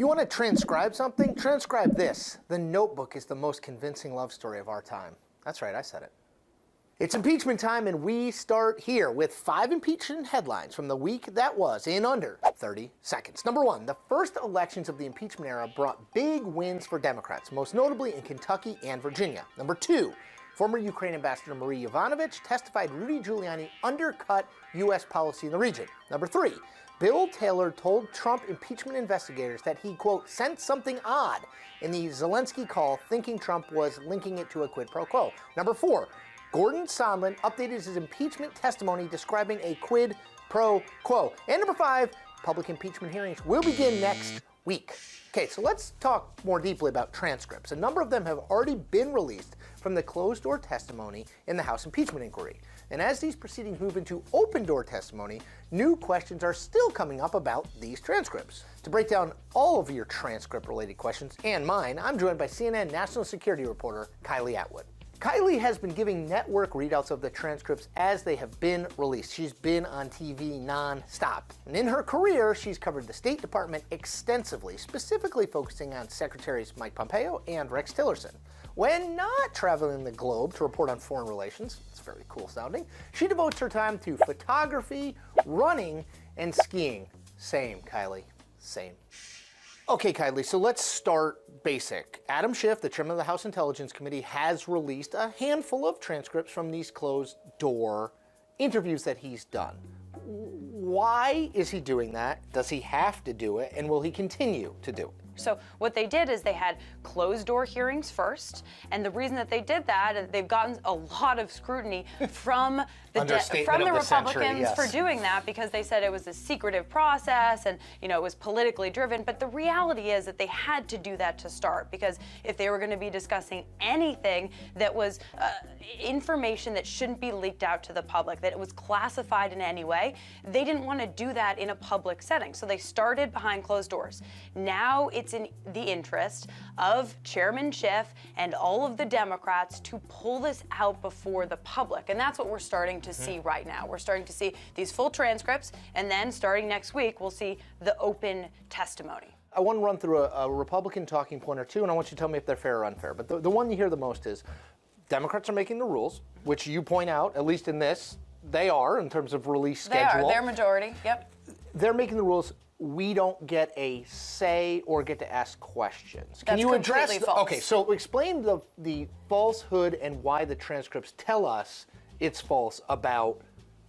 You want to transcribe something? Transcribe this. The Notebook is the most convincing love story of our time. That's right, I said it. It's impeachment time, and we start here with 5 impeachment headlines from the week that was in under 30 seconds. Number 1, the first elections of the impeachment era brought big wins for Democrats, most notably in Kentucky and Virginia. Number 2, former Ukraine Ambassador Marie Yovanovitch testified Rudy Giuliani undercut U.S. policy in the region. Number 3, Bill Taylor told Trump impeachment investigators that he, quote, sensed something odd in the Zelensky call, thinking Trump was linking it to a quid pro quo. Number 4, Gordon Sondland updated his impeachment testimony describing a quid pro quo. And number 5, public impeachment hearings will begin next week. Okay, so let's talk more deeply about transcripts. A number of them have already been released from the closed-door testimony in the House impeachment inquiry. And as these proceedings move into open-door testimony, new questions are still coming up about these transcripts. To break down all of your transcript-related questions, and mine, I'm joined by CNN national security reporter Kylie Atwood. Kylie has been giving network readouts of the transcripts as they have been released. She's been on TV non-stop. And in her career, she's covered the State Department extensively, specifically focusing on Secretaries Mike Pompeo and Rex Tillerson. When not traveling the globe to report on foreign relations, it's very cool sounding, she devotes her time to photography, running, and skiing. Same, Kylie, same. Okay, Kylie, so let's start basic. Adam Schiff, the chairman of the House Intelligence Committee, has released a handful of transcripts from these closed-door interviews that he's done. Why is he doing that? Does he have to do it? And will he continue to do it? So what they did is they had closed-door hearings first, and the reason that they did that, they've gotten a lot of scrutiny from the Republicans for doing that, because they said it was a secretive process and it was politically driven. But the reality is that they had to do that to start, because if they were going to be discussing anything that was information that shouldn't be leaked out to the public, that it was classified in any way, they didn't want to do that in a public setting. So they started behind closed doors. Now it's in the interest of Chairman Schiff and all of the Democrats to pull this out before the public. And that's what we're starting to see right now. We're starting to see these full transcripts, and then starting next week, we'll see the open testimony. I want to run through a Republican talking point or two, and I want you to tell me if they're fair or unfair. But the one you hear the most is Democrats are making the rules, which you point out, at least in this, they are in terms of release schedule. They are. They're majority. Yep. They're making the rules. We don't get a say or get to ask questions. Can That's you address? false. Okay, so explain the falsehood and why the transcripts tell us it's false about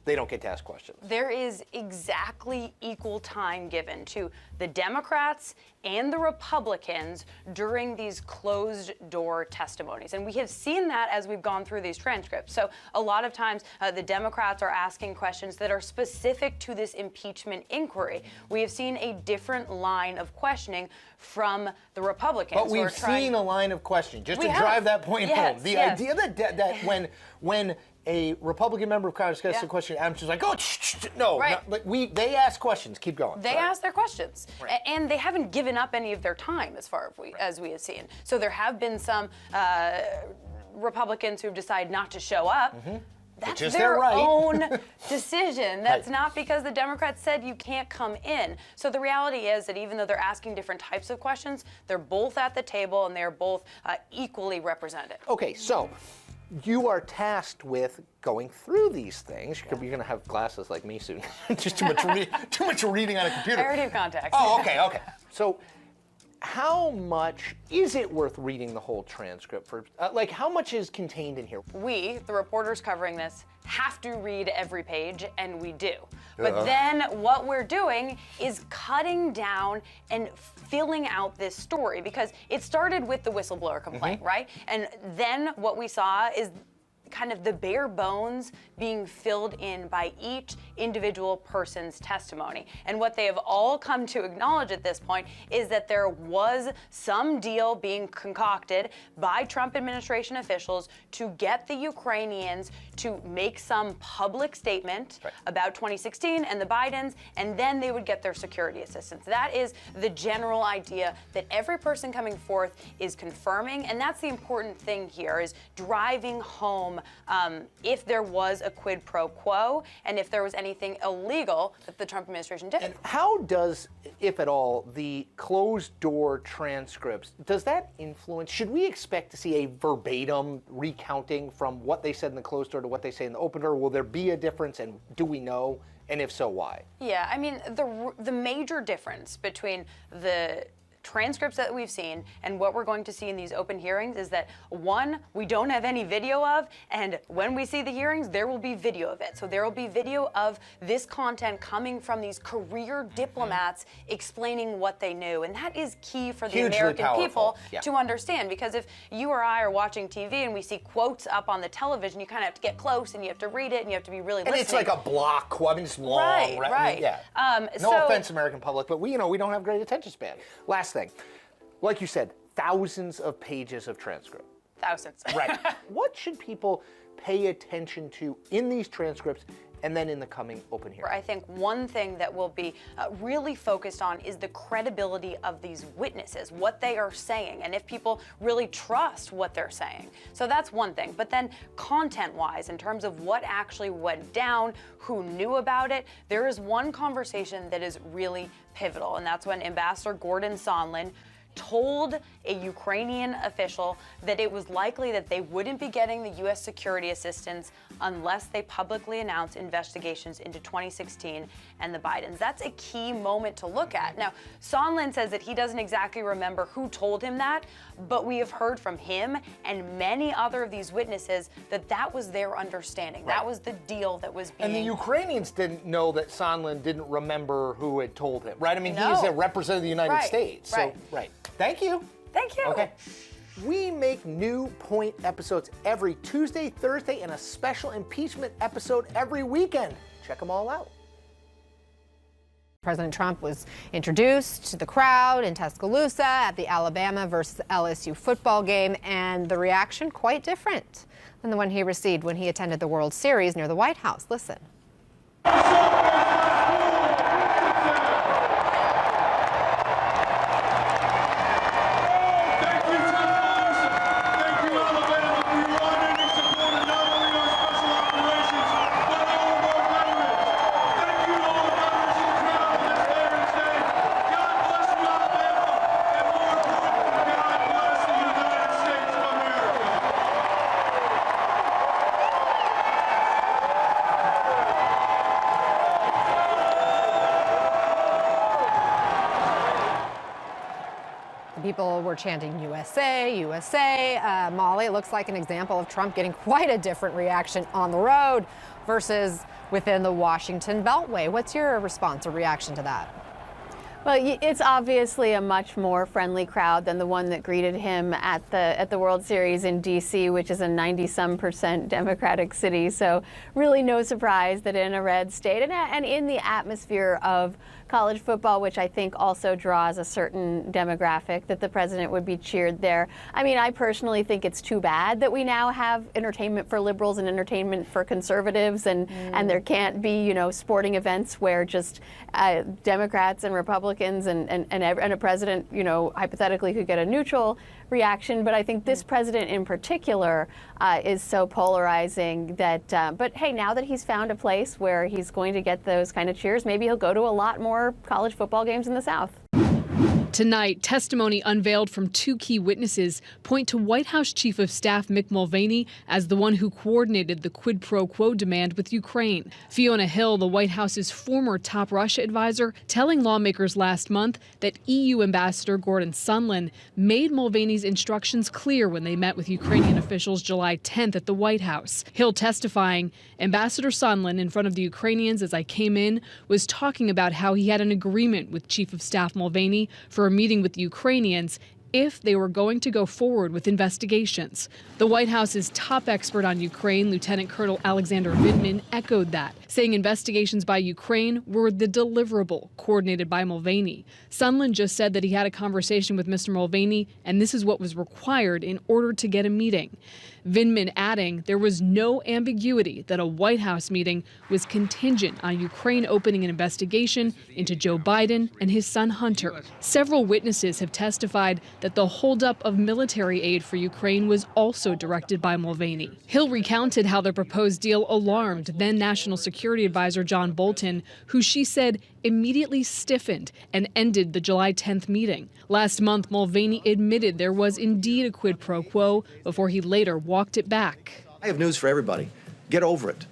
they don't get to ask questions. There is exactly equal time given to the Democrats and the Republicans during these closed-door testimonies. And we have seen that as we've gone through these transcripts. So a lot of times the Democrats are asking questions that are specific to this impeachment inquiry. We have seen a different line of questioning from the Republicans. But we've seen a line of questioning, just to drive that point home. The idea that when a Republican member of Congress gets a question, Adam's just like, oh, no. Right. They ask questions. Keep going. They ask their questions. Right. And they haven't given up any of their time as far as we have seen. So there have been some Republicans who have decided not to show up. That's their own decision. That's not because the Democrats said you can't come in. So the reality is that even though they're asking different types of questions, they're both at the table and they're both equally represented. Okay, so you are tasked with going through these things. You're going to have glasses like me soon. Just too much reading on a computer. I already have contacts. Oh, okay. So how much is it worth reading the whole transcript for? How much is contained in here? We, the reporters covering this, have to read every page, and we do. But then what we're doing is cutting down and filling out this story, because it started with the whistleblower complaint, right? And then what we saw is kind of the bare bones being filled in by each individual person's testimony. And what they have all come to acknowledge at this point is that there was some deal being concocted by Trump administration officials to get the Ukrainians to make some public statement about 2016 and the Bidens, and then they would get their security assistance. That is the general idea that every person coming forth is confirming, and that's the important thing here, is driving home home if there was a quid pro quo and if there was anything illegal that the Trump administration did. And how does, if at all, the closed-door transcripts, does that influence? Should we expect to see a verbatim recounting from what they said in the closed door to what they say in the open door? Will there be a difference, and do we know? And if so, why? Yeah, I mean, the major difference between the transcripts that we've seen and what we're going to see in these open hearings is that, one, we don't have any video of, and when we see the hearings, there will be video of it. So there will be video of this content coming from these career diplomats explaining what they knew. And that is key for the Hugely American powerful. people to understand, because if you or I are watching TV and we see quotes up on the television, you kind of have to get close and you have to read it and you have to be really listening. And it's like a block quote. I mean, it's long. Right. I mean, yeah. No offense, American public, but we don't have great attention span. Last thing, like you said, thousands of pages of transcript. Thousands. Right. What should people pay attention to in these transcripts and then in the coming open hearing? I think one thing that will be really focused on is the credibility of these witnesses, what they are saying, and if people really trust what they're saying. So that's one thing. But then content-wise, in terms of what actually went down, who knew about it, there is one conversation that is really pivotal, and that's when Ambassador Gordon Sondland told a Ukrainian official that it was likely that they wouldn't be getting the U.S. security assistance unless they publicly announced investigations into 2016 and the Bidens. That's a key moment to look at. Now, Sondland says that he doesn't exactly remember who told him that, but we have heard from him and many other of these witnesses that that was their understanding. Right. That was the deal that was being... And the Ukrainians didn't know that Sondland didn't remember who had told him, right? I mean, he is a representative of the United States. So, Thank you. Thank you. Okay. We make new Point episodes every Tuesday, Thursday, and a special impeachment episode every weekend. Check them all out. President Trump was introduced to the crowd in Tuscaloosa at the Alabama versus LSU football game, and the reaction quite different than the one he received when he attended the World Series near the White House. Listen. People were chanting USA, USA. Molly, it looks like an example of Trump getting quite a different reaction on the road versus within the Washington Beltway. What's your response or reaction to that? Well, it's obviously a much more friendly crowd than the one that greeted him at the World Series in D.C., which is a 90-some% Democratic city. So really no surprise that in a red state and in the atmosphere of college football, which I think also draws a certain demographic, that the president would be cheered there. I mean, I personally think it's too bad that we now have entertainment for liberals and entertainment for conservatives, and there can't be, sporting events where just Democrats and Republicans and a president, hypothetically could get a neutral reaction. But I think this president in particular is so polarizing that, but hey, now that he's found a place where he's going to get those kind of cheers, maybe he'll go to a lot more college football games in the South. Tonight, testimony unveiled from two key witnesses point to White House Chief of Staff Mick Mulvaney as the one who coordinated the quid pro quo demand with Ukraine. Fiona Hill, the White House's former top Russia advisor, telling lawmakers last month that EU Ambassador Gordon Sondland made Mulvaney's instructions clear when they met with Ukrainian officials July 10th at the White House. Hill testifying, Ambassador Sondland, in front of the Ukrainians as I came in, was talking about how he had an agreement with Chief of Staff Mulvaney for a meeting with the Ukrainians if they were going to go forward with investigations. The White House's top expert on Ukraine, Lieutenant Colonel Alexander Vindman, echoed that, saying investigations by Ukraine were the deliverable coordinated by Mulvaney. Sondland just said that he had a conversation with Mr. Mulvaney, and this is what was required in order to get a meeting. Vindman adding there was no ambiguity that a White House meeting was contingent on Ukraine opening an investigation into Joe Biden and his son Hunter. Several witnesses have testified that the holdup of military aid for Ukraine was also directed by Mulvaney. Hill recounted how the proposed deal alarmed then National Security Advisor John Bolton, who she said immediately stiffened and ended the July 10th meeting. Last month, Mulvaney admitted there was indeed a quid pro quo before he later walked it back. I have news for everybody. Get over it.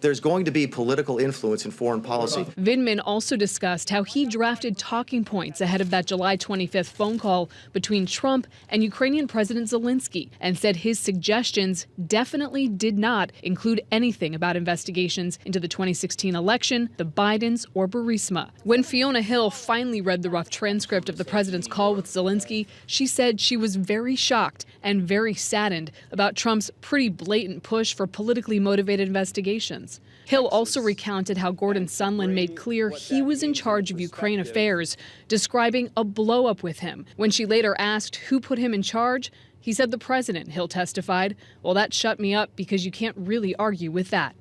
There's going to be political influence in foreign policy. Vindman also discussed how he drafted talking points ahead of that July 25th phone call between Trump and Ukrainian President Zelensky, and said his suggestions definitely did not include anything about investigations into the 2016 election, the Bidens, or Burisma. When Fiona Hill finally read the rough transcript of the president's call with Zelensky, she said she was very shocked and very saddened about Trump's pretty blatant push for politically motivated investigations. Hill also recounted how Gordon Sondland made clear he was in charge of Ukraine affairs, describing a blow-up with him. When she later asked who put him in charge, he said the president, Hill testified. Well, that shut me up because you can't really argue with that.